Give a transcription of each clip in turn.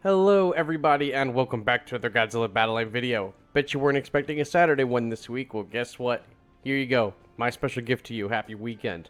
Hello everybody and welcome back to another Godzilla Battle Line video. Bet you weren't expecting a Saturday one this week. Well, guess what? Here you go. My special gift to you. Happy weekend.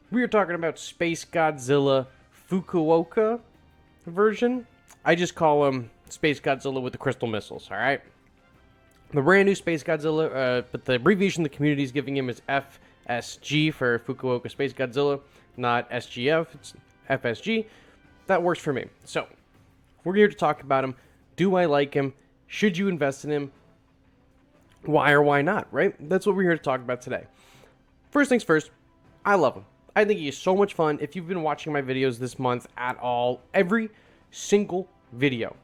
We are talking about Spacegodzilla Fukuoka version. I just call him Spacegodzilla with the crystal missiles, alright? The brand new Spacegodzilla, but the abbreviation the community is giving him is FSG for Fukuoka Spacegodzilla, not SGF. It's FSG. That works for me. So, we're here to talk about him. Do I like him? Should you invest in him? Why or why not, right? That's what we're here to talk about today. First things first, I love him. I think he is so much fun. If you've been watching my videos this month at all, every single video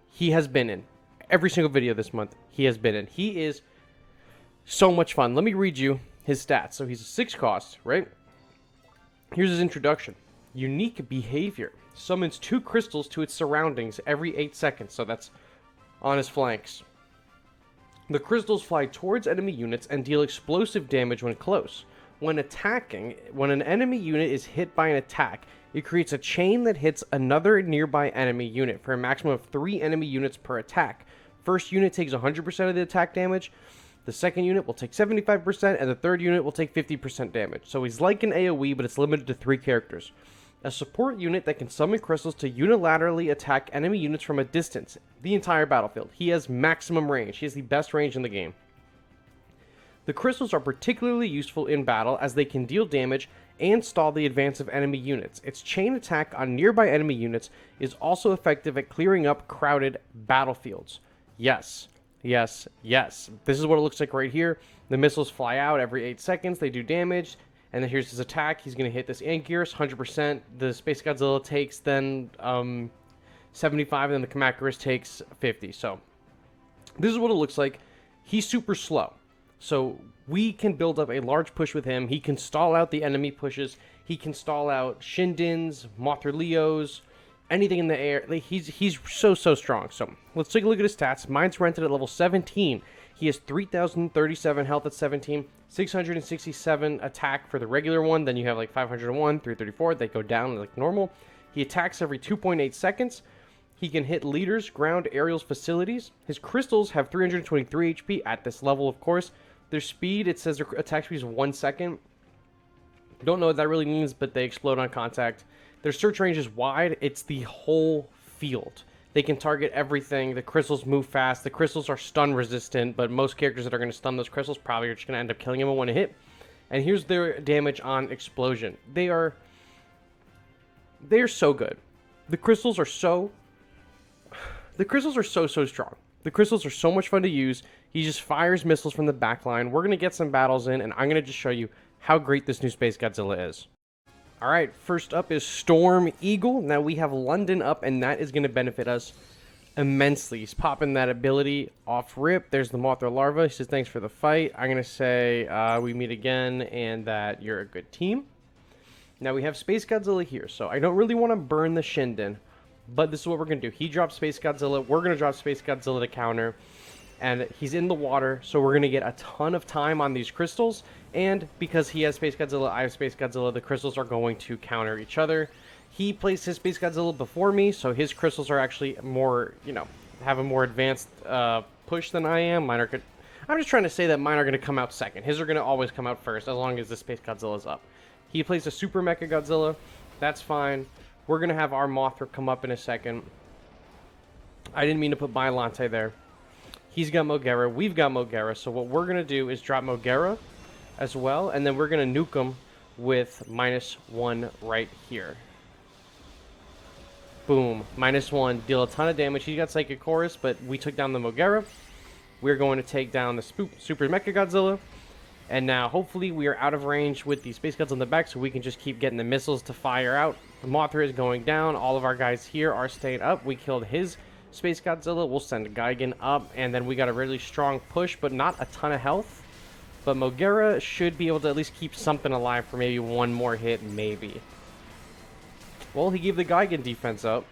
he has been in. Every single video this month he has been in. He is so much fun. Let me read you his stats. So he's a 6 cost, right? Here's his introduction. Unique behavior. Summons 2 crystals to its surroundings every 8 seconds. So that's on his flanks. The crystals fly towards enemy units and deal explosive damage when close. When attacking, when an enemy unit is hit by an attack, it creates a chain that hits another nearby enemy unit for a maximum of 3 enemy units per attack. First unit takes 100% of the attack damage. The second unit will take 75%, and the third unit will take 50% damage. So he's like an AoE, but it's limited to 3 characters. A support unit that can summon crystals to unilaterally attack enemy units from a distance, the entire battlefield. He has maximum range. He has the best range in the game. The crystals are particularly useful in battle as they can deal damage and stall the advance of enemy units. Its chain attack on nearby enemy units is also effective at clearing up crowded battlefields. Yes, yes, yes. This is what it looks like right here. The missiles fly out every 8 seconds. They do damage. And then here's his attack. He's going to hit this Ankyras, 100%. The Spacegodzilla takes then 75, and then the Kamacuras takes 50. So this is what it looks like. He's super slow. So we can build up a large push with him. He can stall out the enemy pushes. He can stall out Shindins, Mothra Leos, anything in the air. He's so strong. So let's take a look at his stats. Mine's rented at level 17. He has 3,037 health at 17, 667 attack for the regular one. Then you have like 501, 334. They go down like normal. He attacks every 2.8 seconds. He can hit leaders, ground, aerials, facilities. His crystals have 323 HP at this level, of course. Their speed, it says their attack speed is 1 second. Don't know what that really means, but they explode on contact. Their search range is wide. It's the whole field. They can target everything. The crystals move fast. The crystals are stun resistant, but most characters that are going to stun those crystals probably are just going to end up killing them in one hit. And here's their damage on explosion. They're so good. The crystals are so strong. The crystals are so much fun to use. He just fires missiles from the back line. We're going to get some battles in, and I'm going to just show you how great this new Spacegodzilla is. Alright, first up is Storm Eagle. Now we have London up, and that is going to benefit us immensely. He's popping that ability off rip. There's the Mothra Larva. He says, thanks for the fight. I'm going to say we meet again and that you're a good team. Now we have Spacegodzilla here, so I don't really want to burn the Shindin, but this is what we're going to do. He drops Spacegodzilla. We're going to drop Spacegodzilla to counter. And he's in the water, so we're going to get a ton of time on these crystals. And because he has Spacegodzilla, I have Spacegodzilla, the crystals are going to counter each other. He placed his Spacegodzilla before me, so his crystals are actually more, have a more advanced push than I am. I'm just trying to say that mine are going to come out second. His are going to always come out first, as long as the Spacegodzilla is up. He placed a Super Mecha Godzilla. That's fine. We're going to have our Mothra come up in a second. I didn't mean to put Biollante there. He's got Mogera. We've got Mogera. So what we're going to do is drop Mogera as well. And then we're going to nuke him with -1 right here. Boom. -1. Deal a ton of damage. He got Psychic Chorus, but we took down the Mogera. We're going to take down the Super Mecha Godzilla. And now, hopefully, we are out of range with the Space Gods on the back, so we can just keep getting the missiles to fire out. The Mothra is going down. All of our guys here are staying up. We killed his Spacegodzilla. We'll send Gigan up, and then we got a really strong push, but not a ton of health. But Mogera should be able to at least keep something alive for maybe one more hit, maybe. Well, he gave the Gigan defense up,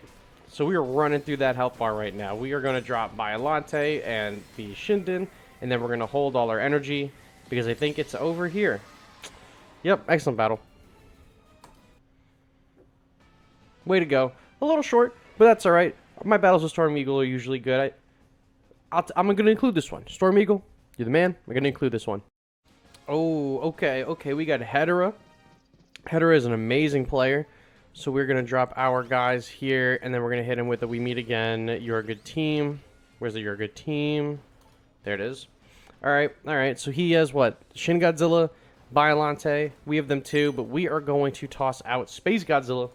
so we are running through that health bar right now. We are going to drop Biollante and the Shindin, and then we're going to hold all our energy, because I think it's over here. Yep, excellent battle. Way to go. A little short, but that's alright. My battles with Storm Eagle are usually good. I'm going to include this one. Storm Eagle, you're the man. We're going to include this one. Oh, okay, okay. We got Hedera. Hedera is an amazing player. So we're going to drop our guys here, and then we're going to hit him with the We Meet Again. You're a good team. Where's the You're a good team? There it is. All right. So he has what? Shin Godzilla, Biollante. We have them too, but we are going to toss out Spacegodzilla.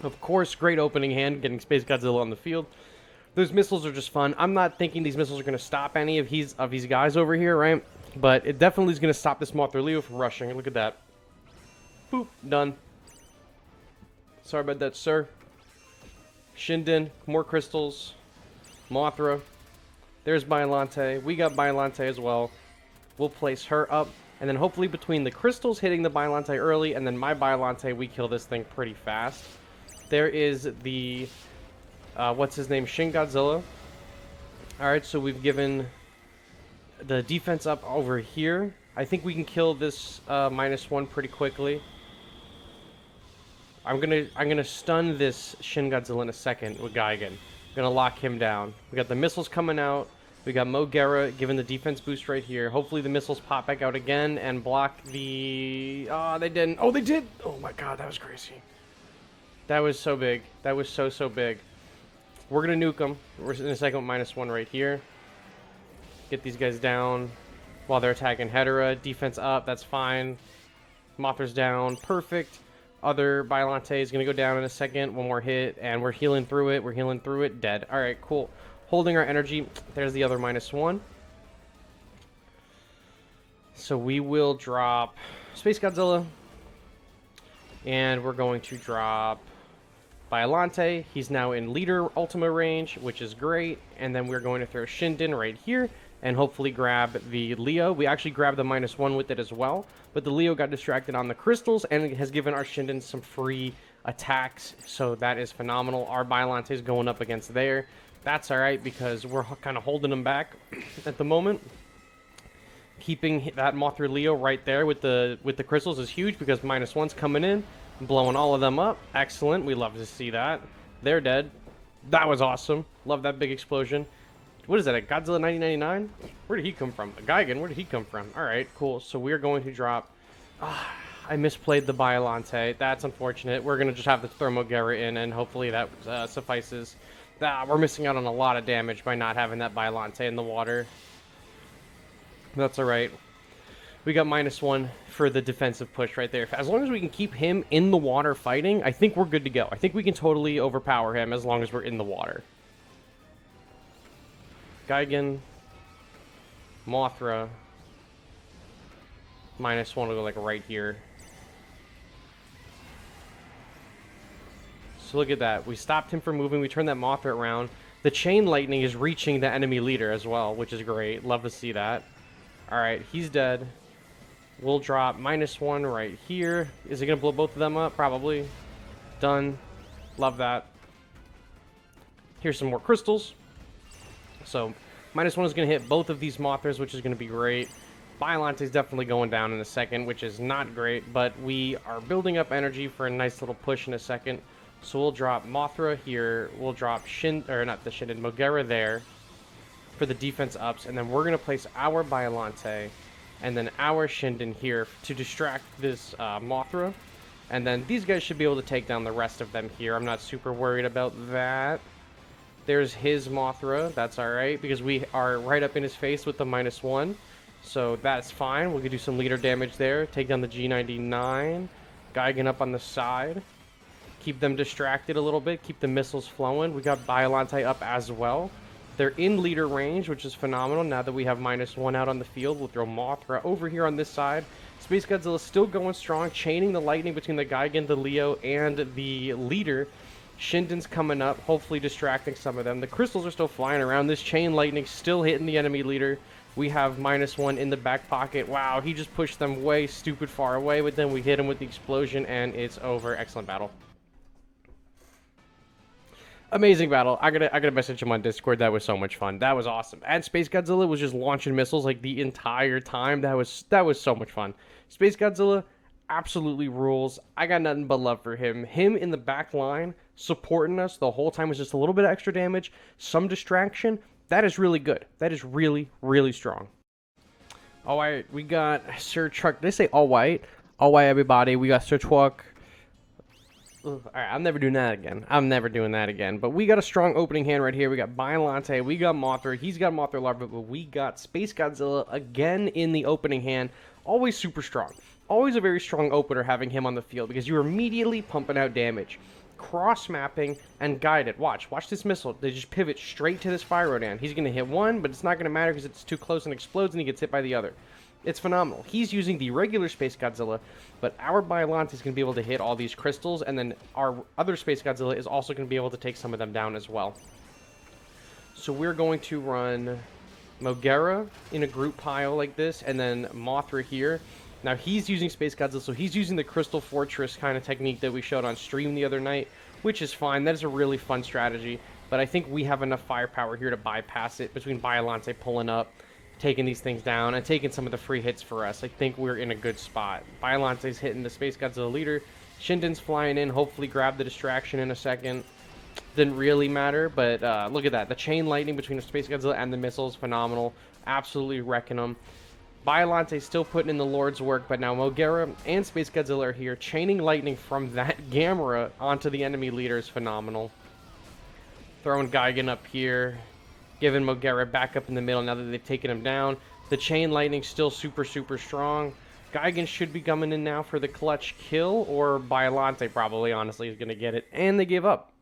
Of course, great opening hand, getting Spacegodzilla on the field. Those missiles are just fun. I'm not thinking these missiles are going to stop any of these guys over here, right? But it definitely is going to stop this Mothra Leo from rushing. Look at that. Boop. Done. Sorry about that, sir. Shinden. More crystals. Mothra. There's Biollante. We got Biollante as well. We'll place her up. And then hopefully between the crystals hitting the Biollante early and then my Biollante, we kill this thing pretty fast. There is the... what's his name? Shin Godzilla. Alright, so we've given the defense up over here. I think we can kill this -1 pretty quickly. I'm gonna stun this Shin Godzilla in a second with Gigan. I'm gonna lock him down. We got the missiles coming out. We got Mogera giving the defense boost right here. Hopefully the missiles pop back out again and block the... Oh, they didn't. Oh, they did! Oh my god, that was crazy. That was so big. That was so big. We're going to nuke them. We're in a second with -1 right here. Get these guys down while they're attacking Hedera. Defense up. That's fine. Mothra's down. Perfect. Other Biollante is going to go down in a second. One more hit. And we're healing through it. We're healing through it. Dead. Alright, cool. Holding our energy. There's the other -1. So we will drop Spacegodzilla. And we're going to drop... Biollante, he's now in leader ultima range, which is great. And then we're going to throw Shinden right here and hopefully grab the Leo. We actually grabbed the -1 with it as well, but the Leo got distracted on the crystals and it has given our Shinden some free attacks, so that is phenomenal. Our Biollante is going up against there. That's alright because we're kind of holding them back at the moment. Keeping that Mothra Leo right there with the crystals is huge because -1's coming in. Blowing all of them up. Excellent. We love to see that. They're dead. That was awesome. Love that big explosion. What is that? A Godzilla 1999? Where did he come from? A Gigan? Where did he come from? Alright, cool. So we're going to drop... I misplayed the Biollante. That's unfortunate. We're going to just have to throw Mogera in and hopefully that suffices. We're missing out on a lot of damage by not having that Biollante in the water. That's alright. We got -1 for the defensive push right there. As long as we can keep him in the water fighting, I think we're good to go. I think we can totally overpower him as long as we're in the water. Gigan. Mothra. -1 will go like right here. So look at that. We stopped him from moving. We turned that Mothra around. The chain lightning is reaching the enemy leader as well, which is great. Love to see that. Alright, he's dead. We'll drop -1 right here. Is it going to blow both of them up? Probably. Done. Love that. Here's some more crystals. So, -1 is going to hit both of these Mothras, which is going to be great. Biollante is definitely going down in a second, which is not great, but we are building up energy for a nice little push in a second. So we'll drop Mothra here. We'll drop Mogera there for the defense ups, and then we're going to place our Biollante and then our Shinden here to distract this Mothra. And then these guys should be able to take down the rest of them here. I'm not super worried about that. There's his Mothra. That's alright, because we are right up in his face with the -1. So that's fine. We can do some leader damage there. Take down the G99. Gigan up on the side. Keep them distracted a little bit. Keep the missiles flowing. We got Biollante up as well. They're in leader range, which is phenomenal. Now that we have -1 out on the field, we'll throw Mothra over here on this side. Spacegodzilla still going strong, chaining the lightning between the Gigan, the Leo, and the leader. Shinden's coming up, hopefully distracting some of them. The crystals are still flying around. This chain lightning still hitting the enemy leader. We have -1 in the back pocket. Wow, he just pushed them way stupid far away, but then we hit him with the explosion, and it's over. Excellent battle. Amazing battle. I gotta message him on Discord. That was so much fun. That was awesome. And Spacegodzilla was just launching missiles like the entire time. That was so much fun. Spacegodzilla absolutely rules. I got nothing but love for him. Him in the back line supporting us the whole time with just a little bit of extra damage, some distraction, that is really good. That is really, really strong. All right, we got Sir Truck. Did I say all white? All white, everybody. We got Sir Truck. All right, I'm never doing that again. I'm never doing that again. But we got a strong opening hand right here. We got Biolante. We got Mothra. He's got Mothra Larva, but we got Spacegodzilla again in the opening hand. Always super strong. Always a very strong opener having him on the field because you're immediately pumping out damage. Cross-mapping and guided. Watch this missile. They just pivot straight to this Fire Rodan. He's going to hit one, but it's not going to matter because it's too close and explodes and he gets hit by the other. It's phenomenal. He's using the regular Spacegodzilla, but our Biolante is going to be able to hit all these crystals, and then our other Spacegodzilla is also going to be able to take some of them down as well. So we're going to run Mogera in a group pile like this, and then Mothra here. Now he's using Spacegodzilla, so he's using the Crystal Fortress kind of technique that we showed on stream the other night, which is fine. That is a really fun strategy, but I think we have enough firepower here to bypass it between Biolante pulling up, taking these things down, and taking some of the free hits for us. I think we're in a good spot. Biolante's hitting the Spacegodzilla leader. Shinden's flying in, hopefully grab the distraction in a second. Didn't really matter, but look at that. The chain lightning between the Spacegodzilla and the missiles, phenomenal. Absolutely wrecking them. Biolante's still putting in the Lord's work, but now Mogera and Spacegodzilla are here. Chaining lightning from that Gamera onto the enemy leader is phenomenal. Throwing Gigan up here. Giving Mogera back up in the middle now that they've taken him down. The chain lightning's still super, super strong. Gigan should be coming in now for the clutch kill, or Biolante probably, honestly, is going to get it. And they gave up.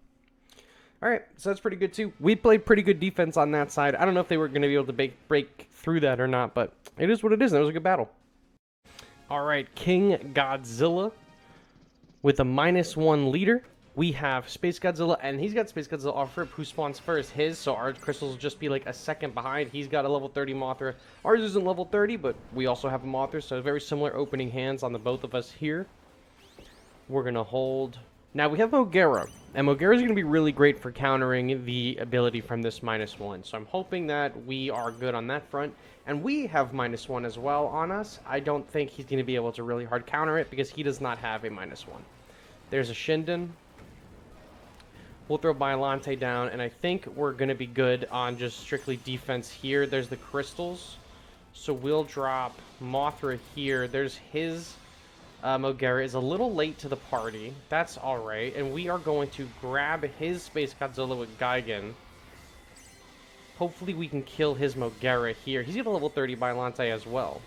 Alright, so that's pretty good too. We played pretty good defense on that side. I don't know if they were going to be able to break through that or not, but it is what it is. That was a good battle. Alright, King Godzilla with a -1 leader. We have Spacegodzilla, and he's got Spacegodzilla off rip, who spawns first his, so our crystals will just be like a second behind. He's got a level 30 Mothra. Ours isn't level 30, but we also have a Mothra, so very similar opening hands on the both of us here. We're going to hold. Now, we have Mogera, and Mogera is going to be really great for countering the ability from this -1, so I'm hoping that we are good on that front. And we have -1 as well on us. I don't think he's going to be able to really hard counter it, because he does not have a -1. There's a Shinden. We'll throw Biolante down, and I think we're going to be good on just strictly defense here. There's the crystals, so we'll drop Mothra here. There's his Mogera is a little late to the party. That's alright, and we are going to grab his Spacegodzilla with Gigan. Hopefully we can kill his Mogera here. He's got a level 30 Biolante as well.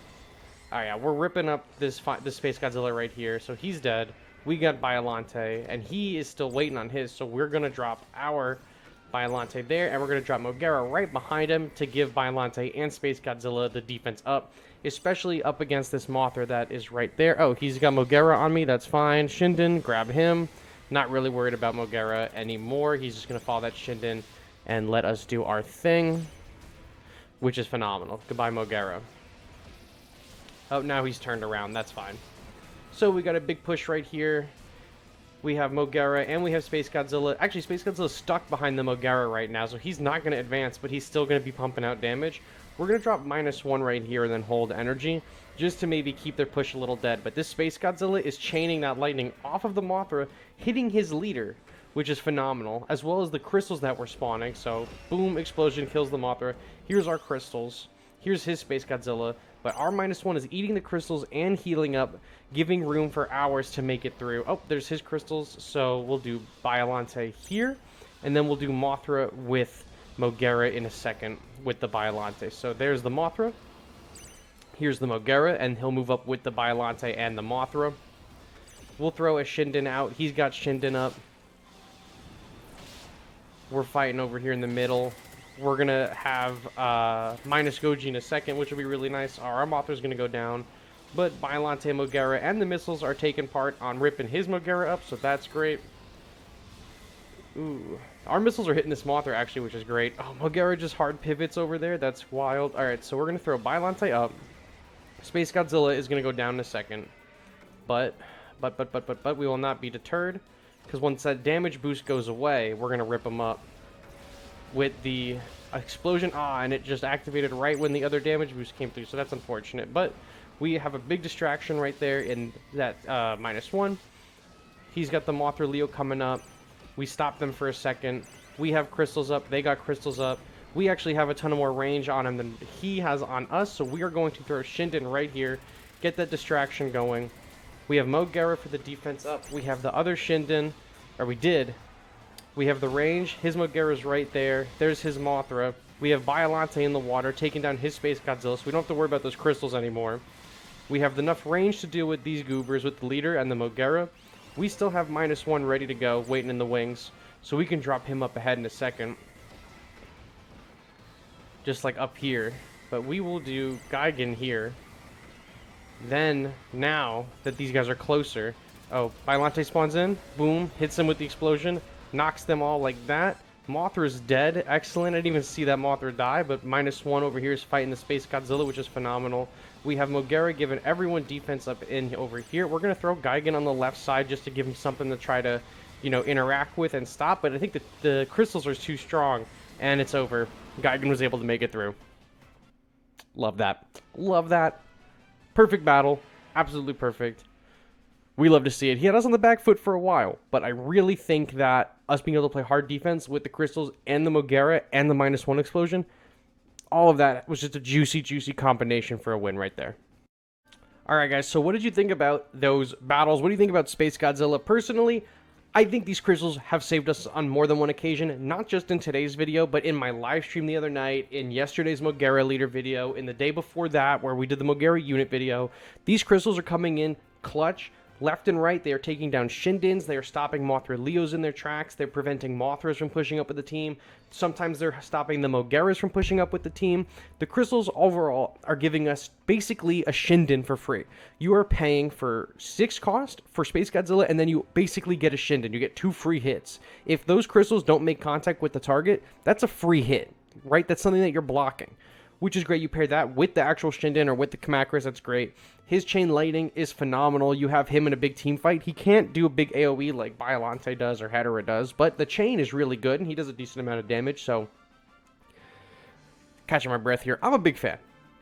Alright, yeah, we're ripping up this Spacegodzilla right here, so he's dead. We got Biolante, and he is still waiting on his, so we're going to drop our Biolante there, and we're going to drop Mogera right behind him to give Biolante and Spacegodzilla the defense up, especially up against this Mothra that is right there. Oh, he's got Mogera on me, that's fine. Shinden, grab him. Not really worried about Mogera anymore. He's just going to follow that Shinden and let us do our thing, which is phenomenal. Goodbye, Mogera. Oh, now he's turned around, that's fine. So we got a big push right here. We have Mogera and we have Spacegodzilla. Actually, Spacegodzilla's stuck behind the Mogera right now, so he's not going to advance, but he's still going to be pumping out damage. We're going to drop -1 right here and then hold energy, just to maybe keep their push a little dead. But this Spacegodzilla is chaining that lightning off of the Mothra, hitting his leader, which is phenomenal, as well as the crystals that were spawning. So, boom, explosion kills the Mothra. Here's our crystals. Here's his Spacegodzilla. But our -1 is eating the crystals and healing up, giving room for ours to make it through. Oh, there's his crystals, so we'll do Biolante here, and then we'll do Mothra with Mogera in a second with the Biolante. So there's the Mothra. Here's the Mogera, and he'll move up with the Biolante and the Mothra. We'll throw a Shinden out. He's got Shinden up. We're fighting over here in the middle. We're going to have minus Goji in a second, which will be really nice. Our Mothra's going to go down. But Biolante, Mogera, and the missiles are taking part on ripping his Mogera up, so that's great. Ooh. Our missiles are hitting this Mothra, actually, which is great. Oh, Mogera just hard pivots over there. That's wild. Alright, so we're going to throw Biolante up. Spacegodzilla is going to go down in a second. But we will not be deterred. Because once that damage boost goes away, we're going to rip him up. With the explosion, and it just activated right when the other damage boost came through, so that's unfortunate. But we have a big distraction right there in that -1. He's got the Mothra Leo coming up. We stopped them for a second. We have crystals up. They got crystals up. We actually have a ton of more range on him than he has on us, so we are going to throw Shinden right here, get that distraction going. We have Mogera for the defense up. We have the other Shinden, or we did. We have the range. His Mogera's right there. There's his Mothra. We have Biolante in the water, taking down his Spacegodzilla, so we don't have to worry about those crystals anymore. We have enough range to deal with these goobers with the leader and the Mogera. We still have -1 ready to go, waiting in the wings, so we can drop him up ahead in a second. Just like up here. But we will do Gigan here. Then, now that these guys are closer... Oh, Biolante spawns in. Boom. Hits them with the explosion. Knocks them all like that. Mothra's dead. Excellent. I didn't even see that Mothra die, but -1 over here is fighting the Spacegodzilla, which is phenomenal. We have Mogera giving everyone defense up in over here. We're going to throw Gigan on the left side just to give him something to try to, you know, interact with and stop, but I think that the crystals are too strong, and it's over. Gigan was able to make it through. Love that. Love that. Perfect battle. Absolutely perfect. We love to see it. He had us on the back foot for a while, but I really think that us being able to play hard defense with the crystals and the Mogera and the -1 explosion, all of that was just a juicy, juicy combination for a win right there. Alright guys, so what did you think about those battles? What do you think about Spacegodzilla? Personally, I think these crystals have saved us on more than one occasion, not just in today's video, but in my live stream the other night, in yesterday's Mogera leader video, in the day before that where we did the Mogera unit video. These crystals are coming in clutch. Left and right, they are taking down Shindens. They are stopping Mothra Leos in their tracks. They're preventing Mothras from pushing up with the team. Sometimes they're stopping the Mogeras from pushing up with the team. The crystals overall are giving us basically a Shinden for free. You are paying for 6 cost for Spacegodzilla, and then you basically get a Shinden. You get 2 free hits. If those crystals don't make contact with the target, that's a free hit, right? That's something that you're blocking, which is great. You pair that with the actual Shinden or with the Kamakras, that's great. His chain lightning is phenomenal. You have him in a big team fight. He can't do a big AoE like Biolante does or Hedera does, but the chain is really good, and he does a decent amount of damage, so... Catching my breath here. I'm a big fan.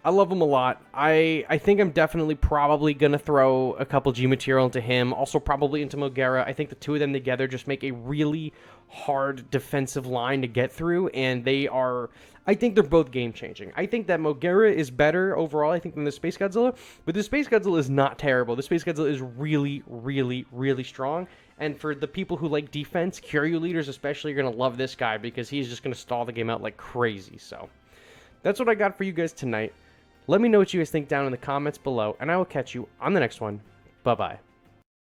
I love him a lot. I think I'm definitely probably going to throw a couple G material into him, also probably into Mogera. I think the two of them together just make a really hard defensive line to get through, and they are... I think they're both game-changing. I think that Mogera is better overall, I think, than the Spacegodzilla, but the Spacegodzilla is not terrible. The Spacegodzilla is really, really, really strong, and for the people who like defense, Kyoryu leaders especially, you're going to love this guy because he's just going to stall the game out like crazy, so... That's what I got for you guys tonight. Let me know what you guys think down in the comments below, and I will catch you on the next one. Bye-bye.